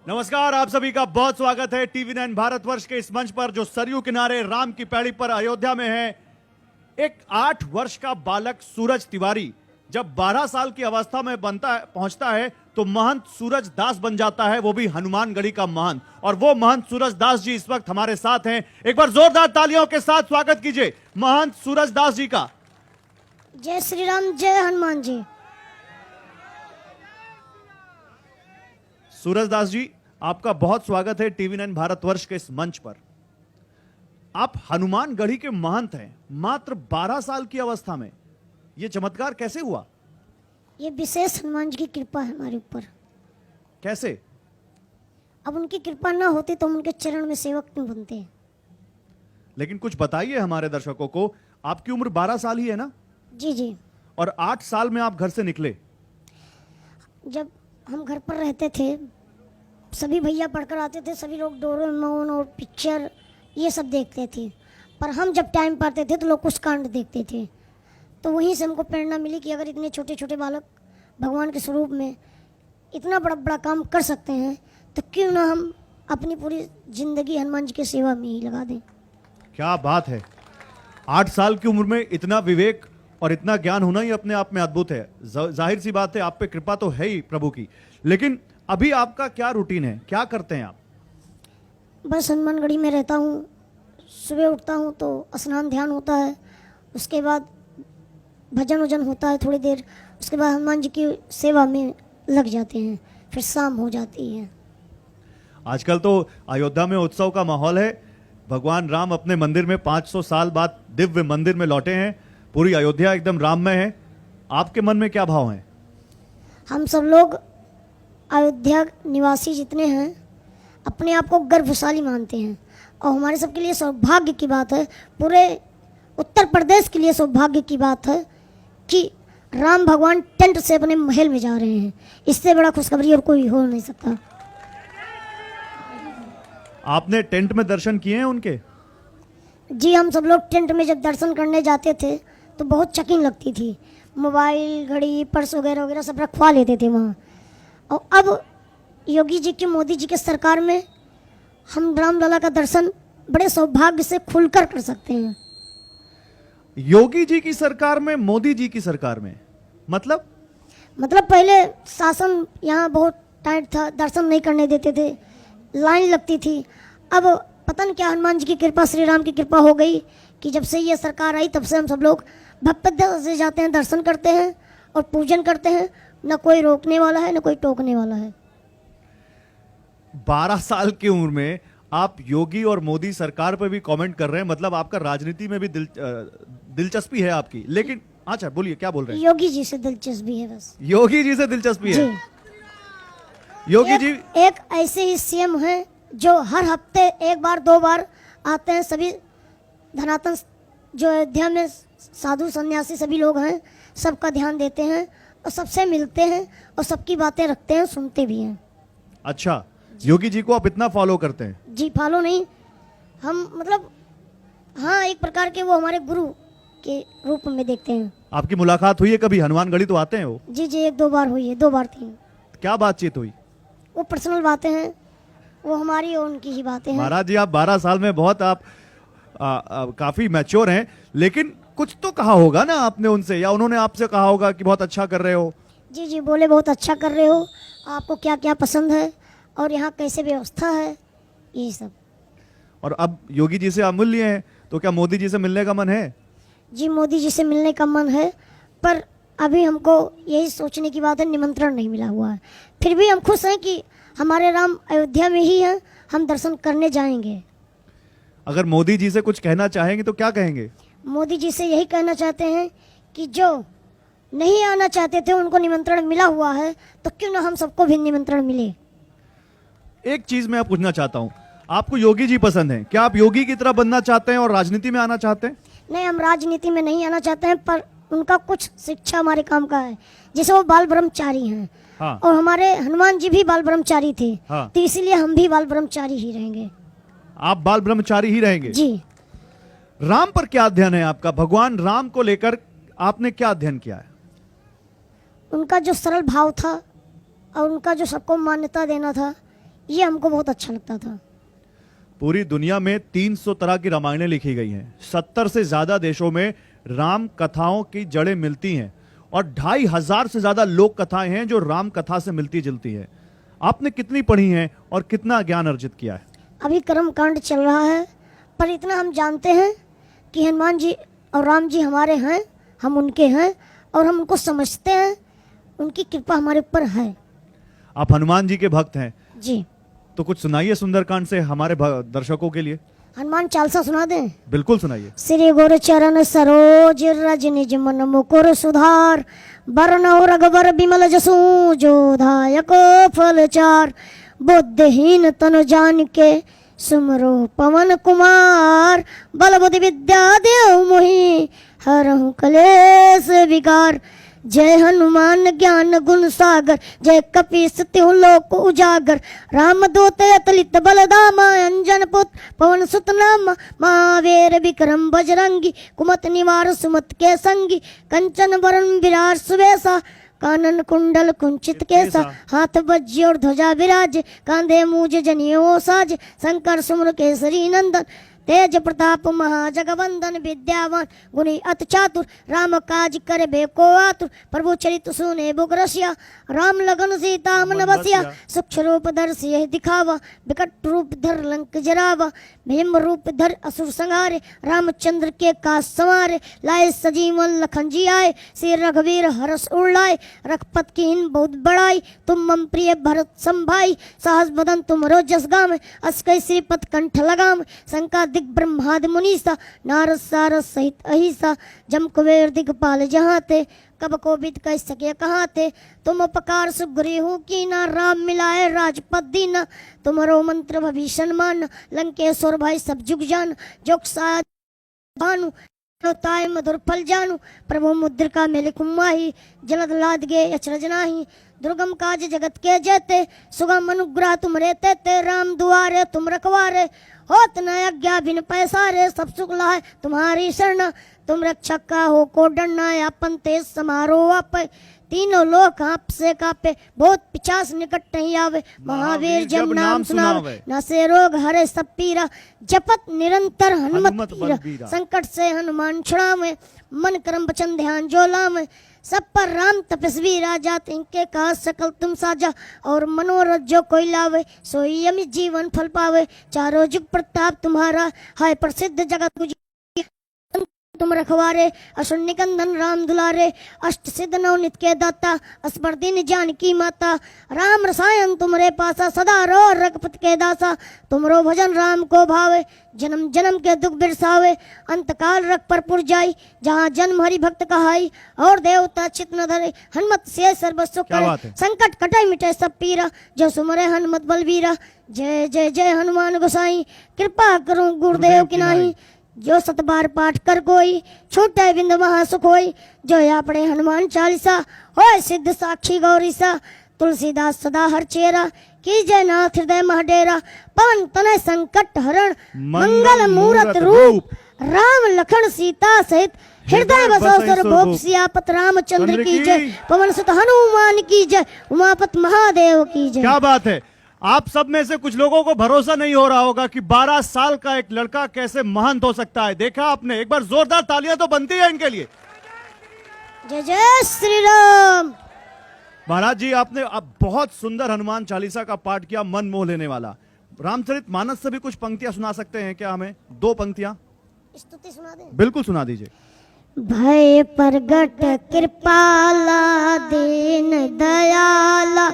नमस्कार, आप सभी का बहुत स्वागत है टीवी 9 भारतवर्ष के इस मंच पर जो सरयू किनारे राम की पैड़ी पर अयोध्या में है। एक 8 वर्ष का बालक सूरज तिवारी जब 12 साल की अवस्था में पहुंचता है तो महंत सूरज दास बन जाता है, वो भी हनुमानगढ़ी का महंत। और वो महंत सूरज दास जी इस वक्त हमारे साथ हैं। एक बार जोरदार तालियों के साथ स्वागत कीजिए महंत सूरज दास जी का। जय श्री राम, जय हनुमान जी। सूरज दास जी, आपका बहुत स्वागत है टीवी 9 भारतवर्ष के इस मंच पर। आप हनुमानगढ़ी के महंत हैं मात्र 12 साल की अवस्था में। यह चमत्कार कैसे हुआ? ये विशेष हनुमान जी की कृपा है हमारे ऊपर। कैसे? अब उनकी कृपा ना होती तो हम उनके चरण में सेवक क्यों बनते। लेकिन कुछ बताइए हमारे दर्शकों को। आपकी उम्र 12 साल ही है ना? जी जी। और 8 साल में आप घर से निकले। जब हम घर पर रहते थे सभी भैया पढ़कर आते थे, सभी लोग डोरेमोन और पिक्चर ये सब देखते थे, पर हम जब टाइम पाते थे तो लोग कुछ कांड देखते थे। तो वहीं से हमको प्रेरणा मिली कि अगर इतने छोटे छोटे बालक भगवान के स्वरूप में इतना बड़ा बड़ा काम कर सकते हैं तो क्यों ना हम अपनी पूरी जिंदगी हनुमान जी की सेवा में ही लगा दें। क्या बात है! 8 साल की उम्र में इतना विवेक और इतना ज्ञान होना ही अपने आप में अद्भुत है। जाहिर सी बात है, आप पे कृपा तो है ही प्रभु की। लेकिन अभी आपका क्या रूटीन है, क्या करते हैं आप? बस हनुमानगढ़ी में रहता हूँ। सुबह उठता हूँ तो स्नान ध्यान होता है, उसके बाद भजन वजन होता है थोड़ी देर, उसके बाद हनुमान जी की सेवा में लग जाते हैं, फिर शाम हो जाती है। आजकल तो अयोध्या में उत्सव का माहौल है। भगवान राम अपने मंदिर में 500 साल बाद दिव्य मंदिर में लौटे हैं। पूरी अयोध्या एकदम राममय है। आपके मन में क्या भाव है? हम सब लोग अयोध्या निवासी जितने हैं अपने आप को गर्वशाली मानते हैं, और हमारे सबके लिए सौभाग्य की बात है, पूरे उत्तर प्रदेश के लिए सौभाग्य की बात है कि राम भगवान टेंट से अपने महल में जा रहे हैं। इससे बड़ा खुशखबरी और कोई हो नहीं सकता। आपने टेंट में दर्शन किए हैं उनके? जी, हम सब लोग टेंट में जब दर्शन करने जाते थे तो बहुत चेकिंग लगती थी। मोबाइल, घड़ी, पर्स वगैरह वगैरह सब रखवा लेते थे वहाँ। और अब योगी जी की, मोदी जी के सरकार में हम रामलला का दर्शन बड़े सौभाग्य से खुलकर कर सकते हैं। योगी जी की सरकार में, मोदी जी की सरकार में मतलब पहले शासन यहाँ बहुत टाइट था, दर्शन नहीं करने देते थे, लाइन लगती थी। अब पता नहीं क्या हनुमान जी की कृपा, श्री राम की कृपा हो गई कि जब से ये सरकार आई तब से हम सब लोग भक्ति से जाते हैं, दर्शन करते हैं और पूजन करते हैं। न कोई रोकने वाला है, न कोई टोकने वाला है। 12 साल की उम्र में आप योगी और मोदी सरकार पर भी कमेंट कर रहे हैं। मतलब आपका राजनीति में भी दिलचस्पी है आपकी। लेकिन अच्छा, बोलिए, क्या बोल रहे हैं? योगी जी से दिलचस्पी है बस। योगी जी से दिलचस्पी है? योगी जी एक ऐसे ही सीएम हैं जो हर हफ्ते 1 बार 2 बार आते हैं। सभी धनातन जो अयोध्या में साधु सन्यासी सभी लोग हैं, सबका ध्यान देते हैं और सबसे मिलते हैं और सबकी बातें रखते हैं, सुनते भी हैं। अच्छा, योगी जी को आप इतना फॉलो करते हैं? जी, फॉलो नहीं, हम हाँ, एक प्रकार के वो हमारे गुरु के रूप में देखते हैं। आपकी मुलाकात हुई है कभी? हनुमानगढ़ी तो आते हैं वो? जी जी, 1-2 बार हुई है, 2 बार 3। क्या बातचीत हुई? वो पर्सनल बातें हैं, वो हमारी और उनकी ही बातें हैं। महाराज जी, आप 12 साल में बहुत आप काफी मैच्योर हैं, लेकिन कुछ तो कहा होगा ना आपने उनसे, या उन्होंने आपसे कहा होगा कि बहुत अच्छा कर रहे हो? जी जी, बोले बहुत अच्छा कर रहे हो, आपको क्या क्या पसंद है और यहाँ कैसे व्यवस्था है, यही सब। और अब योगी जी से आप मिल लिए हैं, तो क्या मोदी जी से मिलने का मन है? जी, मोदी जी से मिलने का मन है, पर अभी हमको यही सोचने की बात है, निमंत्रण नहीं मिला हुआ है। फिर भी हम खुश हैं कि हमारे राम अयोध्या में ही हैं, हम दर्शन करने जाएंगे। अगर मोदी जी से कुछ कहना चाहेंगे तो क्या कहेंगे? मोदी जी से यही कहना चाहते हैं कि जो नहीं आना चाहते थे उनको निमंत्रण मिला हुआ है, तो क्यों ना हम सबको भी निमंत्रण मिले। एक चीज मैं पूछना चाहता हूँ, आपको योगी जी पसंद है, क्या आप योगी की तरह बनना चाहते हैं और राजनीति में आना चाहते हैं? नहीं, हम राजनीति में नहीं आना चाहते हैं, पर उनका कुछ शिक्षा हमारे काम का है। जैसे वो बाल ब्रह्मचारी हैं। हाँ। और हमारे हनुमान जी भी बाल ब्रह्मचारी थे। हाँ। तो इसीलिए हम भी बाल ब्रह्मचारी ही रहेंगे। आप बाल ब्रह्मचारी ही रहेंगे? जी। राम पर क्या अध्ययन है आपका? भगवान राम को लेकर आपने क्या अध्ययन किया है? उनका जो सरल भाव था और उनका जो सबको मान्यता देना था, ये हमको बहुत अच्छा लगता था। पूरी दुनिया में 300 तरह की रामायणें लिखी गई हैं। 70 से ज्यादा देशों में राम कथाओं की जड़ें मिलती हैं और 2500 से ज्यादा लोक कथाएं हैं जो राम कथा से मिलती जुलती है। आपने कितनी पढ़ी हैं और कितना ज्ञान अर्जित किया है? अभी कर्म कांड चल रहा है, पर इतना हम जानते हैं कि हनुमान जी और राम जी हमारे हैं, हम उनके हैं और हम उनको समझते हैं, उनकी कृपा हमारे ऊपर है। आप हनुमान जी के भक्त हैं, जी, तो कुछ सुनाइए सुंदरकांड से हमारे दर्शकों के लिए। हनुमान चालीसा सुना दें? बिल्कुल सुनाइए। श्री गुरु चरण सरोज रज निज मन मुकुर सुधार, बरनौ रघुबर विमल जसु जो दायक फल चार, बुद्धिहीन तनु जान के सुमरो पवन कुमार, बल बुद्धि विद्या देव मोहि हरहु कलेश विकार। जय हनुमान ज्ञान गुण सागर, जय कपीस तिहु लोक उजागर, राम दूत अतुलित बल धामा, अंजन पुत्र पवन सुत नामा, महावीर विक्रम बजरंगी, कुमत निवार सुमत के संगी, कंचन वरण विराट सुवेशा, कानन कुंडल कुंचित केसा, हाथ वज्र और ध्वजा विराज, कांधे मूज जनियो साज, शंकर सुमर केसरी नंदन, तेज प्रताप महाजगवंदन, विद्यावान गुणी अति चातुर, राम काज करे बेको आतुर, प्रभु चरित सुने बुक रसिया, राम लगन सीता मन बसिया, सूक्ष्म रूप धर सियहि दिखावा, विकट रूप धर लंक जरावा, भीम रूप धर असुर संहारे, रामचंद्र के काज संवारे, लाए सजीवन लखन जी आए, श्री रघुवीर हरस उड़ाए, रघुपत कीन बहुत बड़ाई, तुम मम प्रिय भरत संभाई, सहस बदन तुमरो जस गाम, अस कई श्रीपद कंठ लगाम, शंका दिग ब्रह्मादि मुनीसा, नारद सारद सहित अहिसा, जम कुबेर दिगपाल जहाँ ते, कब को बिद कह सके कहाँ थे, तुम उपकार सुग्रीव कीना, राम मिलाए राजपद दीना, तुम्हारो मंत्र भीषण मान, लंकेश्वर भाई सब जुग जान, जोग साज भानु ताय मधुर फल जानू, प्रभु मुद्रिका मेले कुमाही, जलद लाद गे अचरज नाही, दुर्गम काज जगत के जेते, सुगम अनुग्रह तुम रहते ते, राम दुआरे तुम रखवारे, होत न अज्ञा बिन पैसारे, सब सुख लाए तुम्हारी शरण, तुम रक्षक का हो को डरना, अपन तेज समारो आप, तीनों लोक आपसे कापे, बहुत पिचास निकट नहीं आवे, महावीर जब नाम सुनावे, न से रोग हरे सब पीरा, जपत निरंतर हनुमत पीरा, संकट से हनुमान छुड़ावे, मन कर्म वचन ध्यान जो लावे, सब पर राम तपस्वी राजा, तिनके का सकल तुम साजा, और मनोरथ जो कोई लावे, सोई अमित जीवन फल पावे, चारों जुग प्रताप तुम्हारा, हाय प्रसिद्ध जगत गुज तुम रखवारे, असुर निकंदन राम दुलारे, अष्ट सिद्ध नवनित के दाता, अस्पर दिन जानकी माता, राम रसायन तुमरे पासा, सदा रो रघुपत के दासा, तुमरो भजन राम को भावे, जन्म जन्म के दुख बिरसावे, अंतकाल रख पर पुर जाई, जहाँ जन्म हरि भक्त कहाई, और देवता चित न धरे, हनुमत से सर्व सुख करे, संकट कटाई मिटे सब पीरा, जो सुमरे हनुमत बलवीरा, जय जय जय हनुमान गोसाई, कृपा करो गुरुदेव की नाही, जो सत बार पाठ कर कोई, छूटे बिंद महा सुख होई, जो आपणे हनुमान चालीसा, होय सिद्ध साक्षी गौरीसा, तुलसीदास सदा हर चेरा, कीजय नाथ हृदय महडेरा, पवन तनय संकट हरण, मंगल मूरत रूप, राम लखन सीता सहित, हृदय बसो सर्वभूप, सियापत रामचंद्र की जय, पवन सुत हनुमान की जय, उमापत महादेव की जय। क्या बात है। आप सब में से कुछ लोगों को भरोसा नहीं हो रहा होगा कि 12 साल का एक लड़का कैसे महंत हो सकता है। देखा आपने, एक बार जोरदार तालियां तो बनती है इनके लिए। जय जय श्री राम। महाराज जी, आपने अब बहुत सुंदर हनुमान चालीसा का पाठ किया, मन मोह लेने वाला। रामचरित मानस से भी कुछ पंक्तियां सुना सकते हैं क्या हमें? 2 पंक्तियां स्तुति सुना दें? बिल्कुल सुना दीजिए। भय प्रगट कृपाला, दीन दयाला,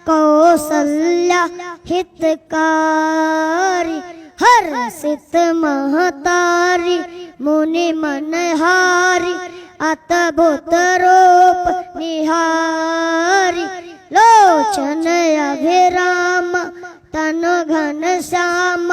कौसल्या हितकारी, हर सित महतारी, मुनि मनहारी, अतभुत रूप निहारी, लोचन अभिराम, तन घन श्याम,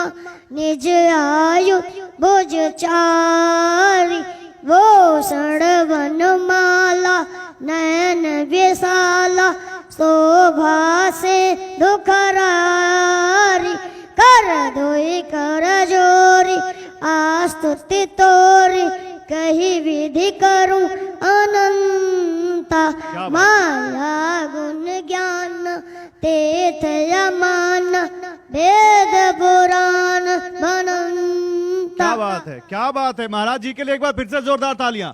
निज आयु भुज चारी, भूषण वनमाला, नयन विशाला, शोभा से दुखरारी, कर धोई कर जोरी, आस्तुति तोरी, कही विधि करूं अनंता, माया गुण ज्ञान तीर्थ यमान, क्या बात है, क्या बात है। महाराज जी के लिए एक बार फिर से जोरदार तालियां।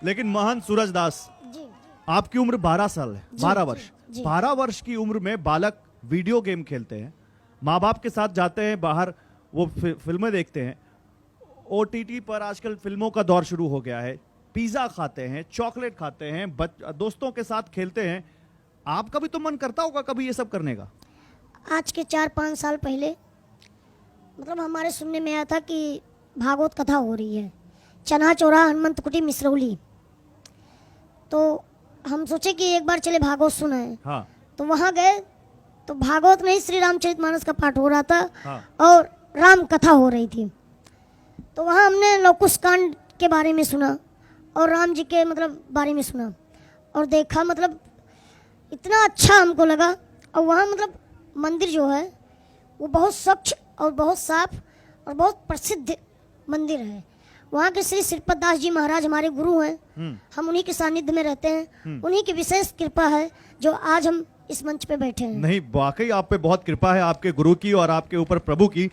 लेकिन महंत सूरजदास, जी आपकी उम्र 12 साल है, 12 वर्ष। जी। 12 वर्ष की उम्र में बालक वीडियो गेम खेलते हैं, माँ बाप के साथ जाते हैं बाहर, वो फिल्में देखते हैं, ओटीटी पर आजकल फिल्मों का दौर शुरू हो गया है, पिज्जा खाते हैं, चॉकलेट खाते हैं, दोस्तों के साथ खेलते हैं। आपका भी तो मन करता होगा कभी ये सब करने का? आज के 4-5 साल पहले मतलब हमारे सुनने में आया था कि भागवत कथा हो रही है चन्हा चौरा हनुमंत कुटी मिसरौली, तो हम सोचे कि एक बार चले भागवत सुनाए। हाँ तो वहाँ गए तो भागवत में ही श्री रामचरितमानस का पाठ हो रहा था हाँ। और राम कथा हो रही थी। तो वहाँ हमने लवकुश कांड के बारे में सुना और राम जी के मतलब बारे में सुना और देखा, मतलब इतना अच्छा हमको लगा। और वहाँ मतलब मंदिर जो है वो बहुत स्वच्छ और बहुत साफ और बहुत प्रसिद्ध मंदिर है। वहाँ के श्री श्रीपद दास जी महाराज हमारे गुरु हैं, हम उन्हीं के सानिध्य में रहते हैं, उन्हीं की विशेष कृपा है जो आज हम इस मंच पे बैठे हैं। नहीं, वाकई आप पे बहुत कृपा है आपके गुरु की और आपके ऊपर प्रभु की।